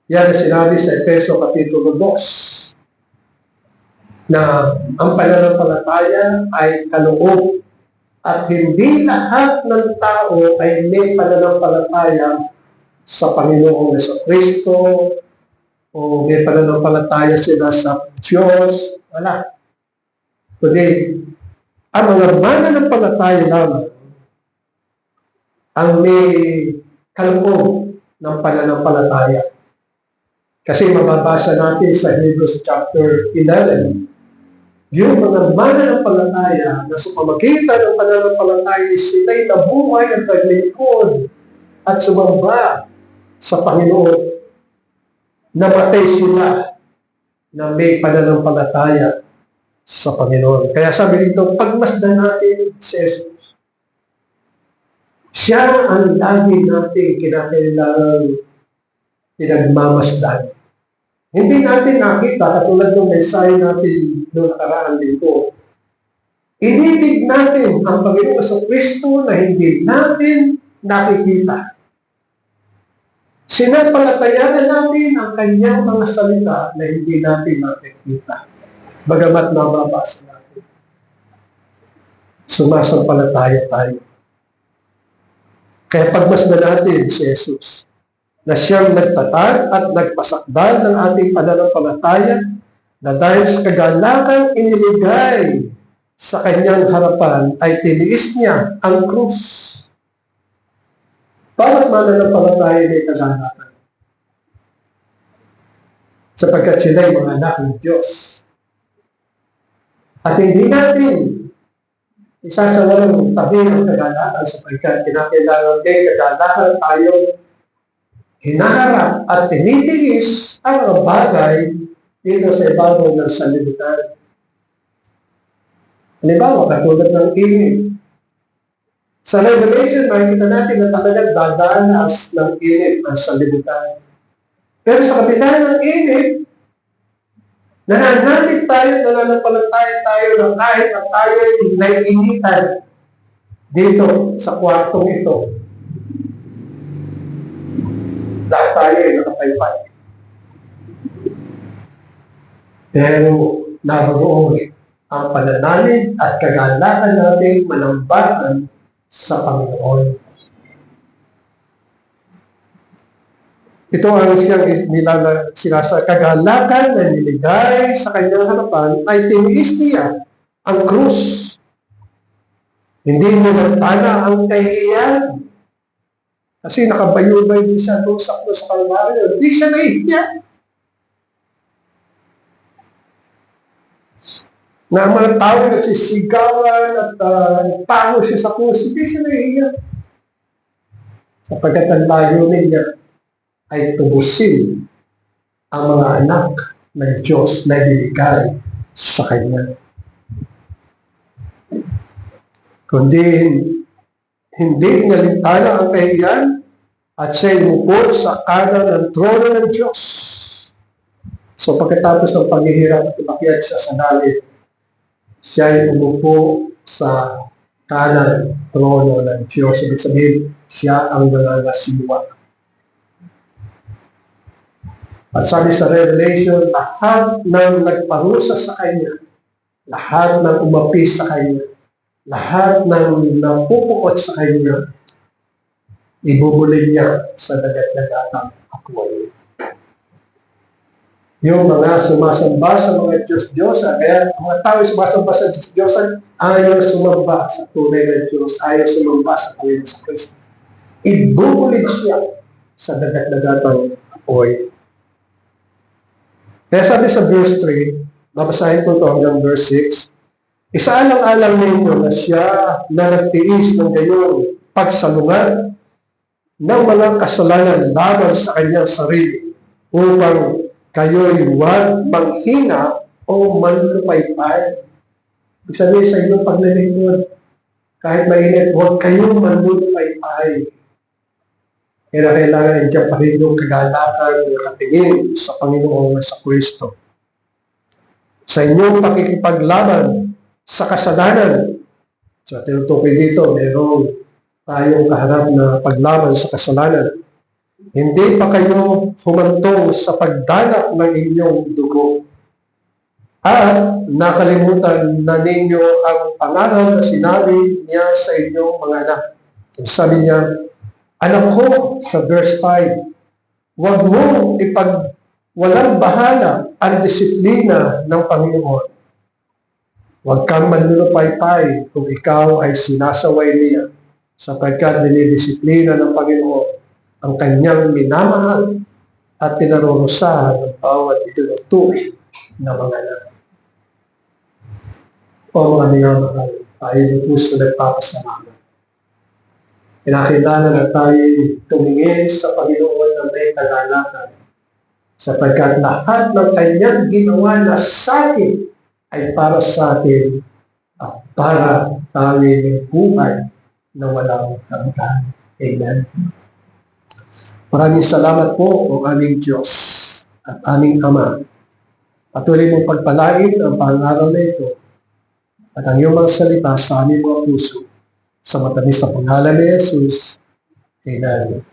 Yan sinabi sa Efeso Kapitulo 2. Na ang pananampalataya ay kaloob at hindi lahat ng tao ay may pananampalataya sa Panginoong Jesucristo o may pananampalataya sila sa Diyos. Wala. Kundi, ang mga mananampalataya lamang ang may kaloob ng pananampalataya. Kasi mababasa natin sa Hebrews chapter 11, yung mga mananampalataya na sa pamagitan ng pananampalataya sila'y nabuhay at naglingkod at sumamba sa Panginoon. Namatay sila na may pananampalataya sa Panginoon. Kaya sabi dito, pagmasdan natin si Jesus. Siya ang lagi natin kinakailangang pinagmamasdan. Hindi natin nakita, katulad ng mensahe natin noong nakaraan dito. Inibig natin ang Panginoon sa Kristo na hindi natin nakikita. Sinapalatayanan natin ang kanyang mga salita na hindi natin nakikita. Bagamat nababasa natin. Sumasampalataya tayo. Kaya pagmasdan natin si Jesus, na siyang nagtatag at nagpasakdal ng ating pananampalataya na dahil sa kagalakang iniligay sa kanyang harapan ay tiniis niya ang krus. Bakit mananampalataya may kagalakan? Sapagkat sila'y mga anak ng Diyos. At hindi natin isasawalang tabi ng kagalakan sapagkat kinakailangan may kagalakan tayong hinaharap at tinitiis ang mga bagay dito sa ibabaw ng sanlibutan. Halimbawa, katulad ng init. Sa Revelation, makikita natin na talagang dadanas ng init ng sanlibutan. Pero sa kabila ng init, nananalig tayo, nananampalataya tayo na kahit na tayo ay naiinitan dito sa kwartong ito. Dahil tayo ay nakapaypay. Pero naroon ang pananalig at kagalakan natin manambatan sa Panginoon. Ito ang siyang sinasa kagalakan na niligay sa kanyang harapan ay tiniis niya ang krus. Hindi mo natana ang kahihiyan. Kasi nakabayubay din siya doon sa Kalbaryo. Hindi siya nahihiya. Na mga tao nagsisigawan at nagpago siya sa krus, hindi siya nahihiya. Sapagkat ang layunin niya ay tubusin ang mga anak ng Diyos na binigay sa Kanya. Kundi hindi nalintana ang kahihiyan at siya'y umupo sa kanan ng trono ng Diyos. So pagkatapos ng paghihirap, umakyat siya sa langit. Siya ay umupo sa kanan trono ng Diyos. Ibig sabihin, siya ang nangangasiwa. At sabi sa Revelation, lahat ng nagparusa sa Kanya, lahat ng umapi sa Kanya, lahat ng napupukot sa Kanya, ibubulin niya sa dagat-dagatang apoy. Yung mga sumasamba sa mga Diyos-Diyosan, kaya ang mga tao sumasamba sa Diyos-Diyosan, ayaw sumamba sa tunay na Diyos, ayaw sumamba sa Panginoon sa Kristo. Ibubulin siya sa dagat-dagatang apoy. Kaya sabi sa verse 3, babasahin ko ito hanggang verse 6, isaalang-alang ninyo na siya na nagtiis ng gayong pagsalungan ng mga kasalanan laban sa kanyang sarili upang kayo'y huwag manghina o manlupaypay. Ibig sabihin sa inyong paglilingkod, kahit mainit, huwag kayong manlupaypay. Kaya kailangan nandiyan pa rin yung kagalakan, nakatingin sa Panginoon sa Kristo. Sa inyong pakikipaglaban sa kasalanan, so tinutukoy dito, mayroong tayong kaharap na paglaban sa kasalanan. Hindi pa kayo humantong sa pagdalak ng inyong dugo. At nakalimutan na ninyo ang pangaral na sinabi niya sa inyong mga anak. Sabi niya, anak ko, sa verse 5, huwag mo walang bahala ang disiplina ng Panginoon. Huwag kang manlulupaypay kung ikaw ay sinasaway niya, sapagkat dinidisiplina ng Panginoon ang kanyang minamahal at pinarurusahan ng bawat itinutuwi na mga anak. O mga minamahal, tayo ng puso nagpapasalamat. Pinakilala na tayo tumingin sa Panginoon na may kagalakan, sapagkat lahat ng kanyang ginawa na sa atin ay para sa atin at para tayo ng buhay na walang hanggan. Amen. Maraming salamat po o aming Diyos at aming Ama. Patuloy mong pagpalain ang pangaral na ito at ang iyong mga salita sa aming mga puso. Sa matamis na pangalan ni Jesus. Amen.